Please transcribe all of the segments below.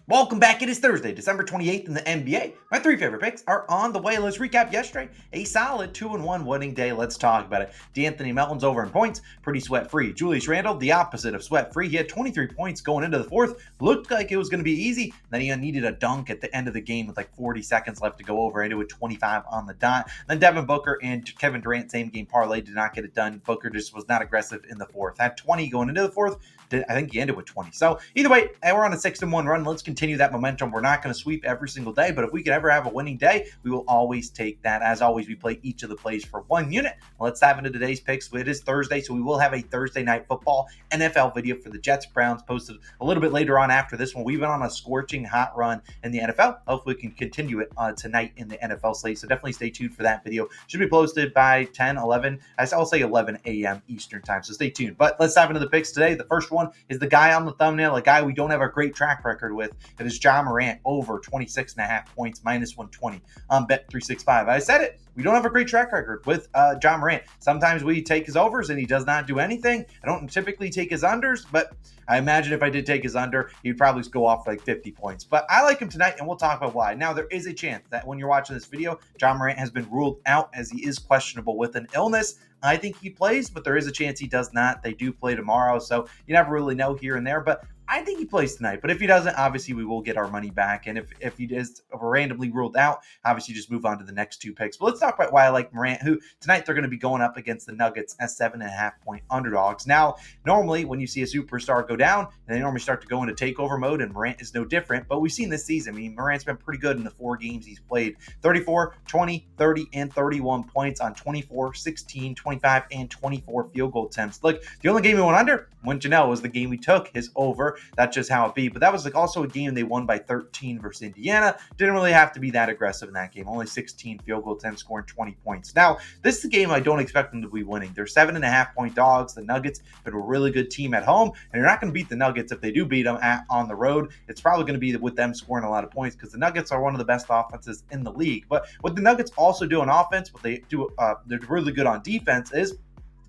Welcome back. It is Thursday, December 28th in the NBA. My three favorite picks are on the way. Let's recap yesterday. A solid 2-1 winning day. Let's talk about it. D'Anthony Melton's over in points, pretty sweat-free. Julius Randle, the opposite of sweat-free. He had 23 points going into the fourth. Looked like it was going to be easy. Then he needed a dunk at the end of the game with like 40 seconds left to go over. Into a 25 on the dot. Then Devin Booker and Kevin Durant, same game parlay, did not get it done. Booker just was not aggressive in the fourth. Had 20 going into the fourth. I think he ended with 20. So either way, we're on a 6-1 run. Let's continue that momentum. We're not going to sweep every single day, but if we could ever have a winning day, we will always take that. As always, we play each of the plays for one unit. Let's dive into today's picks. It is Thursday, so we will have a Thursday night football NFL video for the Jets Browns posted a little bit later on after this one. We've been on a scorching hot run in the NFL. Hopefully we can continue it tonight in the NFL slate, so definitely stay tuned for that video. Should be posted by 10, 11, I'll say 11 a.m. Eastern time, so stay tuned. But let's dive into the picks today. The first one is the guy on the thumbnail, a guy we don't have a great track record with. It is Ja Morant over 26.5 points, minus 120 on Bet365. I said it. We don't have a great track record with Ja Morant. Sometimes we take his overs and he does not do anything. I don't typically take his unders, but I imagine if I did take his under, he'd probably go off like 50 points. But I like him tonight, and we'll talk about why. Now, there is a chance that when you're watching this video, Ja Morant has been ruled out as he is questionable with an illness. I think he plays, but there is a chance he does not. They do play tomorrow, so you never really know here and there. But I think he plays tonight, but if he doesn't, obviously we will get our money back. And if he is randomly ruled out, obviously just move on to the next two picks. But let's talk about why I like Morant, who tonight they're going to be going up against the Nuggets as 7.5-point underdogs. Now, normally when you see a superstar go down, they normally start to go into takeover mode, and Morant is no different. But we've seen this season, I mean, Morant's been pretty good in the 4 games he's played. 34, 20, 30, and 31 points on 24, 16, 25, and 24 field goal attempts. Look, the only game he went under, wouldn't you know, was the game we took, his over. That's just how it be. But that was like also a game they won by 13 versus Indiana. Didn't really have to be that aggressive in that game. Only 16 field goal attempts, scoring 20 points. Now, this is a game I don't expect them to be winning. They're 7.5-point dogs. The Nuggets have been a really good team at home, and you're not going to beat the Nuggets if they do beat them on the road. It's probably going to be with them scoring a lot of points because the Nuggets are one of the best offenses in the league. But what the Nuggets also do on offense, what they do, they're really good on defense is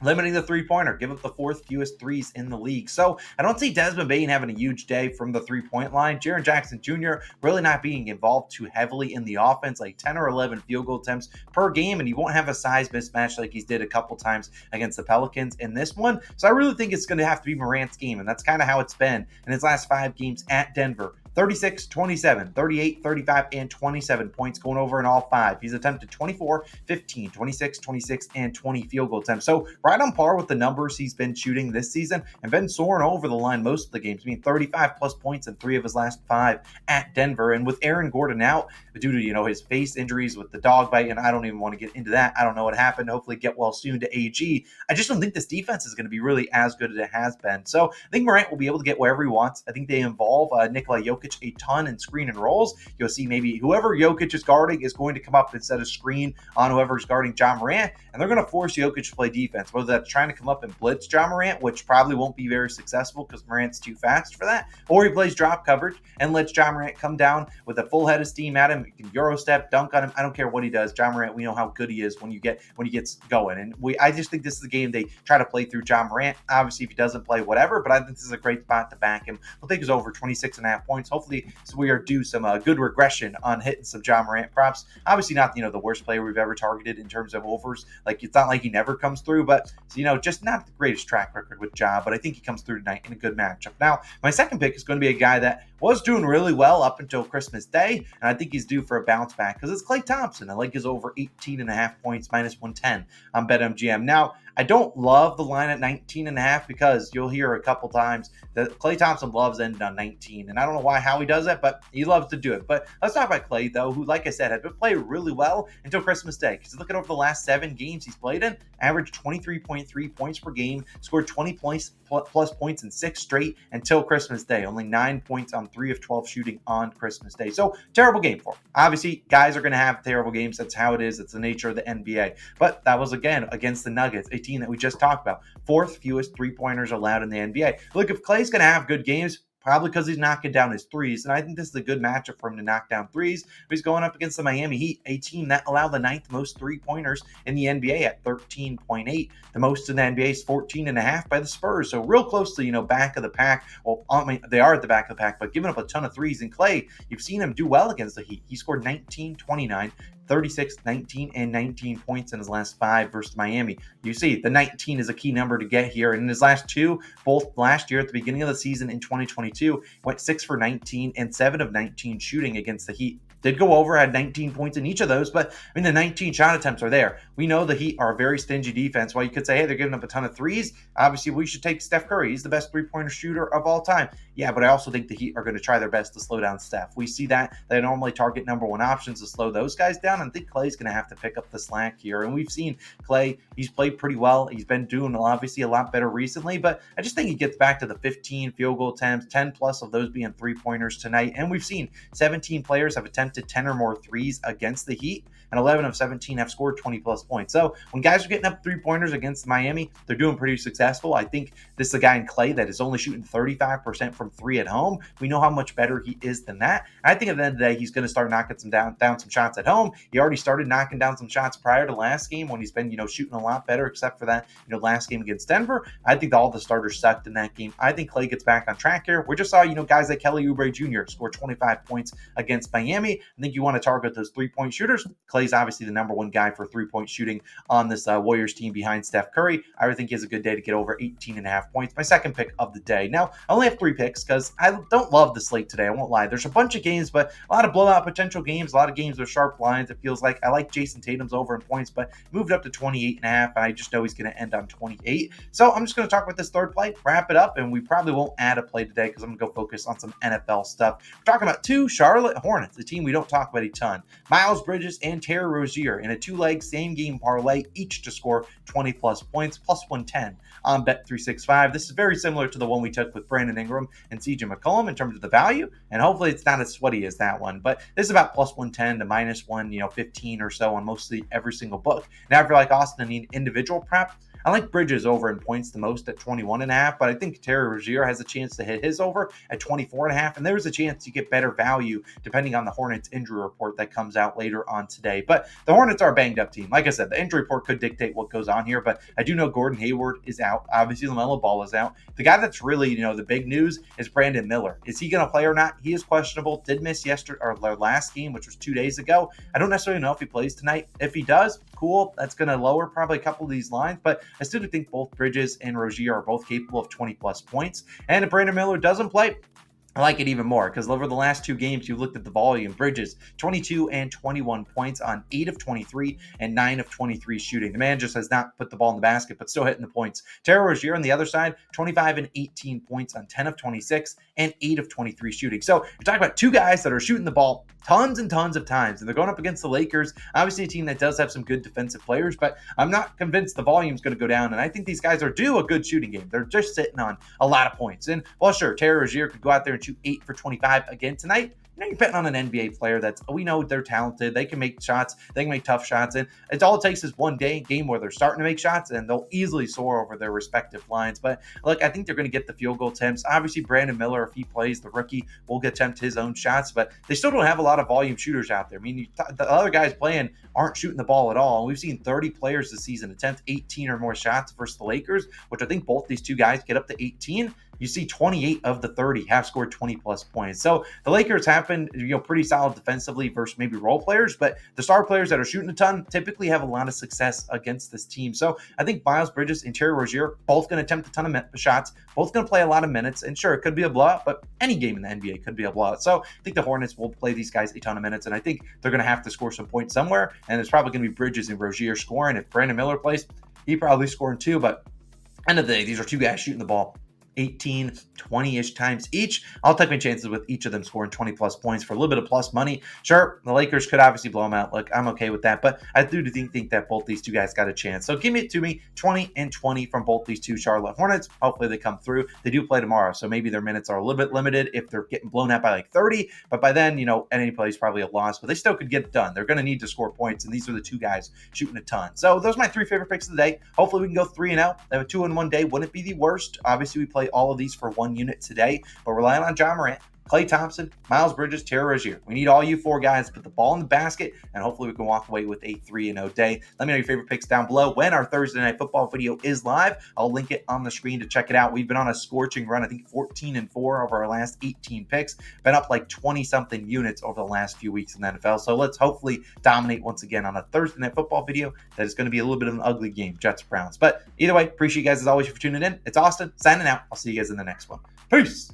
limiting the three-pointer, give up the 4th fewest threes in the league. So I don't see Desmond Bane having a huge day from the three-point line. Jaren Jackson Jr. really not being involved too heavily in the offense, like 10 or 11 field goal attempts per game, and he won't have a size mismatch like he's did a couple times against the Pelicans in this one. So I really think it's going to have to be Morant's game, and that's kind of how it's been in his last 5 games at Denver. 36, 27, 38, 35, and 27 points going over in all 5. He's attempted 24, 15, 26, 26, and 20 field goal attempts. So right on par with the numbers he's been shooting this season and been soaring over the line most of the games. I mean, 35 plus points in 3 of his last 5 at Denver. And with Aaron Gordon out due to, his face injuries with the dog bite, and I don't even want to get into that. I don't know what happened. Hopefully get well soon to AG. I just don't think this defense is going to be really as good as it has been. So I think Morant will be able to get wherever he wants. I think they involve Nikola Jokic a ton in screen and rolls. You'll see maybe whoever Jokic is guarding is going to come up instead of screen on whoever's guarding Ja Morant, and they're going to force Jokic to play defense, whether that's trying to come up and blitz Ja Morant, which probably won't be very successful because Morant's too fast for that, or he plays drop coverage and lets Ja Morant come down with a full head of steam at him. He can Euro step, dunk on him. I don't care what he does. Ja Morant, we know how good he is when he gets going, and I just think this is the game they try to play through Ja Morant. Obviously, if he doesn't play, whatever, but I think this is a great spot to back him. I'll take his over 26.5 points. Hopefully, so we are due some good regression on hitting some Ja Morant props. Obviously not, the worst player we've ever targeted in terms of overs. Like, it's not like he never comes through, but, just not the greatest track record with Ja, but I think he comes through tonight in a good matchup. Now, my second pick is going to be a guy that was doing really well up until Christmas Day, and I think he's due for a bounce back because it's Klay Thompson. I like his over 18.5 points, minus 110 on BetMGM. Now, I don't love the line at 19.5 because you'll hear a couple times that Klay Thompson loves ending on 19, and I don't know how he does it, but he loves to do it. But let's talk about Klay, though, who, like I said, had been playing really well until Christmas Day. Because look at over the last 7 games he's played in, averaged 23.3 points per game, scored 20 plus points in 6 straight until Christmas Day. Only 9 points on 3 of 12 shooting on Christmas Day. So terrible game for him. Obviously, guys are going to have terrible games. That's how it is. It's the nature of the NBA. But that was, again, against the Nuggets, a team that we just talked about. 4th fewest three-pointers allowed in the NBA. Look, if Klay's going to have good games, probably because he's knocking down his threes. And I think this is a good matchup for him to knock down threes. He's going up against the Miami Heat, a team that allowed the ninth most three-pointers in the NBA at 13.8. The most in the NBA is 14.5 by the Spurs. So real close to, back of the pack. Well, I mean, they are at the back of the pack, but giving up a ton of threes. And Klay, you've seen him do well against the Heat. He scored 19, 29, 36, 19, and 19 points in his last 5 versus Miami. You see, the 19 is a key number to get here. And in his last 2, both last year at the beginning of the season in 2022, went 6 for 19 and 7 of 19 shooting against the Heat. Did go over, had 19 points in each of those, but I mean, the 19 shot attempts are there. We know the Heat are a very stingy defense. While you could say, hey, they're giving up a ton of threes, obviously we should take Steph Curry. He's the best three-pointer shooter of all time. Yeah, but I also think the Heat are going to try their best to slow down Steph. We see that they normally target number one options to slow those guys down, and I think Klay's going to have to pick up the slack here. And we've seen Klay, he's played pretty well. He's been doing obviously a lot better recently, but I just think he gets back to the 15 field goal attempts, 10 plus of those being three-pointers tonight. And we've seen 17 players have attempted 10 or more threes against the Heat, and 11 of 17 have scored 20 plus points. So when guys are getting up three-pointers against Miami, they're doing pretty successful. I think this is a guy in Klay that is only shooting 35% from 3 at home. We know how much better he is than that. I think at the end of the day, he's going to start knocking down some shots at home. He already started knocking down some shots prior to last game when he's been, shooting a lot better, except for that, last game against Denver. I think all the starters sucked in that game. I think Klay gets back on track here. We just saw, guys like Kelly Oubre Jr. score 25 points against Miami. I think you want to target those three-point shooters. Klay's obviously the number one guy for three-point shooting on this Warriors team behind Steph Curry. I think he has a good day to get over 18.5 points. My second pick of the day. Now, I only have 3 picks because I don't love the slate today. I won't lie. There's a bunch of games, but a lot of blowout potential games, a lot of games with sharp lines. It feels like I like Jason Tatum's over in points, but moved up to 28.5, and I just know he's going to end on 28. So I'm just going to talk about this third play, wrap it up, and we probably won't add a play today because I'm going to go focus on some NFL stuff. We're talking about 2 Charlotte Hornets, a team we don't talk about a ton. Miles Bridges and Terry Rozier in a 2-leg same-game parlay, each to score 20-plus points, plus 110 on Bet365. This is very similar to the one we took with Brandon Ingram and CJ McCollum in terms of the value, and hopefully it's not as sweaty as that one, but this is about plus 110 to minus 115 or so on mostly every single book. Now, if you're like Austin and need individual prep, I like Bridges over in points the most at 21.5, but I think Terry Rozier has a chance to hit his over at 24.5, and there's a chance you get better value depending on the Hornets injury report that comes out later on today. But the Hornets are a banged up team. Like I said, the injury report could dictate what goes on here, but I do know Gordon Hayward is out. Obviously, LaMelo Ball is out. The guy that's really, the big news is Brandon Miller. Is he going to play or not? He is questionable. Did miss yesterday or their last game, which was 2 days ago. I don't necessarily know if he plays tonight. If he does, cool. That's going to lower probably a couple of these lines, but I still do think both Bridges and Rozier are both capable of 20-plus points. And if Brandon Miller doesn't play, I like it even more because over the last 2 games, you looked at the volume. Bridges, 22 and 21 points on 8 of 23 and 9 of 23 shooting. The man just has not put the ball in the basket, but still hitting the points. Terry Rozier on the other side, 25 and 18 points on 10 of 26 and 8 of 23 shooting. So you're talking about 2 guys that are shooting the ball tons and tons of times, and they're going up against the Lakers, obviously a team that does have some good defensive players, but I'm not convinced the volume's going to go down, and I think these guys are due a good shooting game. They're just sitting on a lot of points. And, well, sure, Terry Rozier could go out there and shoot 8 for 25 again tonight. You're betting on an NBA player we know they're talented. They can make shots. They can make tough shots. And it's all it takes is one game where they're starting to make shots, and they'll easily soar over their respective lines. But look, I think they're going to get the field goal attempts. Obviously, Brandon Miller, if he plays, the rookie, will attempt his own shots. But they still don't have a lot of volume shooters out there. I mean, the other guys playing aren't shooting the ball at all. And we've seen 30 players this season attempt 18 or more shots versus the Lakers, which I think both these 2 guys get up to 18. You see 28 of the 30 have scored 20-plus points. So the Lakers have been, pretty solid defensively versus maybe role players, but the star players that are shooting a ton typically have a lot of success against this team. So I think Miles Bridges and Terry Rozier both going to attempt a ton of shots, both going to play a lot of minutes, and sure, it could be a blowout, but any game in the NBA could be a blowout. So I think the Hornets will play these guys a ton of minutes, and I think they're going to have to score some points somewhere, and it's probably going to be Bridges and Rozier scoring. If Brandon Miller plays, he probably scoring too, but end of the day, these are 2 guys shooting the ball 18, 20-ish times each. I'll take my chances with each of them scoring 20-plus points for a little bit of plus money. Sure, the Lakers could obviously blow them out. Look, I'm okay with that, but I do think that both these 2 guys got a chance. So give it to me, 20 and 20 from both these 2 Charlotte Hornets. Hopefully they come through. They do play tomorrow, so maybe their minutes are a little bit limited if they're getting blown out by like 30, but by then, any play is probably a loss, but they still could get it done. They're going to need to score points, and these are the 2 guys shooting a ton. So those are my 3 favorite picks of the day. Hopefully we can go 3-0. They have a 2-1 day. Wouldn't be the worst. Obviously, we play play all of these for 1 unit today, but relying on Ja Morant, Klay Thompson, Miles Bridges, Terry Rozier. We need all you 4 guys to put the ball in the basket, and hopefully we can walk away with a 3-0 day. Let me know your favorite picks down below. When our Thursday Night Football video is live, I'll link it on the screen to check it out. We've been on a scorching run, I think 14-4 over our last 18 picks. Been up like 20-something units over the last few weeks in the NFL. So let's hopefully dominate once again on a Thursday Night Football video that is going to be a little bit of an ugly game, Jets-Browns. But either way, appreciate you guys as always for tuning in. It's Austin, signing out. I'll see you guys in the next one. Peace!